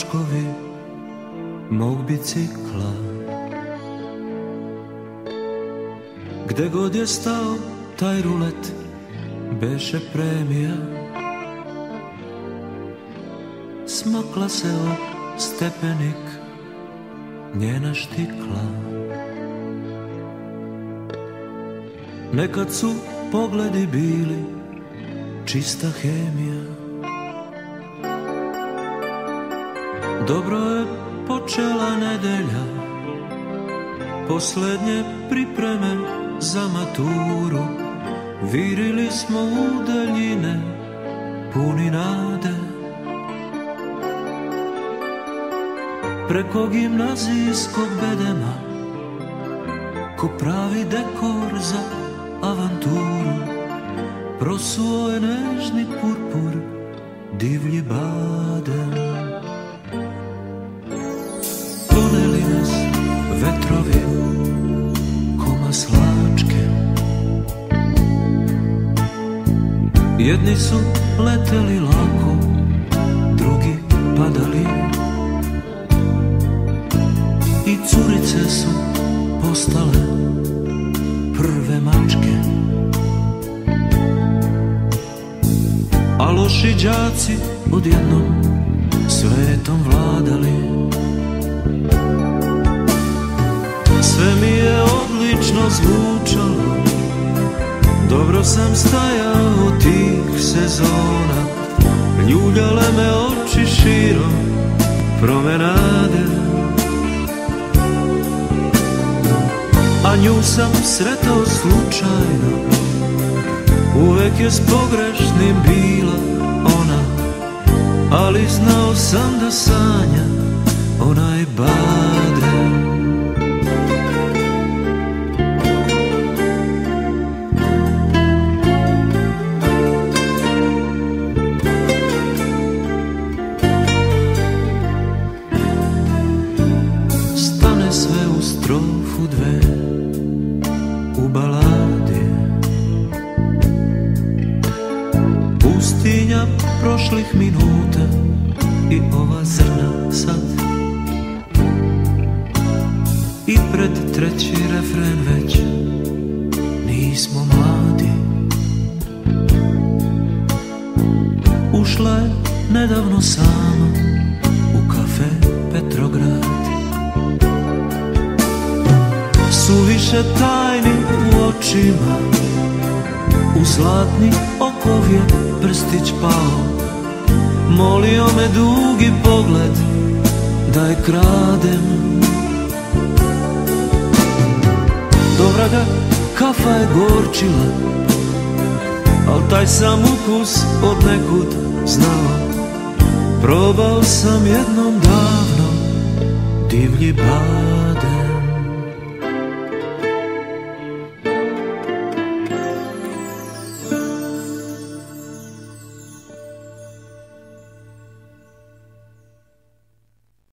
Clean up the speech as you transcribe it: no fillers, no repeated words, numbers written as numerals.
točkovi mog bicikla. Gde god je stao taj rulet beše premija. Smakla se o stepenik njena štikla. Nekad su pogledi bili čista hemija. Dobro je počela nedelja, poslednje pripreme za maturu. Virili smo u daljine, puni nade. Preko gimnazijskog bedema, ko pravi dekor za avanturu, prosuo je nežni purpur, divlji badem. Poneli nas vetrovi ko maslačke. Jedni su leteli lako, drugi padali. I curice su postale prve mačke. A loši đaci odjednom svetom vladali. Sve mi je odlično zvučalo, dobro sam stajao tih sezona. Ljuljale me oči širom promenade. A nju sam sretao slučajno, uvek je s pogrešnim bila ona. Ali znao sam da sanja onaj badem. Stane sve u strofu dve u baladi. Pustinja prošlih minuta i ova zrna sad. I pred treći refren već nismo mladi. Ušla je nedavno sama u kafe Petrograd. Suviše tajni u očima, u zlatni okov je prstić pao. Molio me dugi pogled da je kradem. Dobra ga kafa je gorčila, al taj sam ukus od nekud znao. Probao sam jednom davno divlji badem.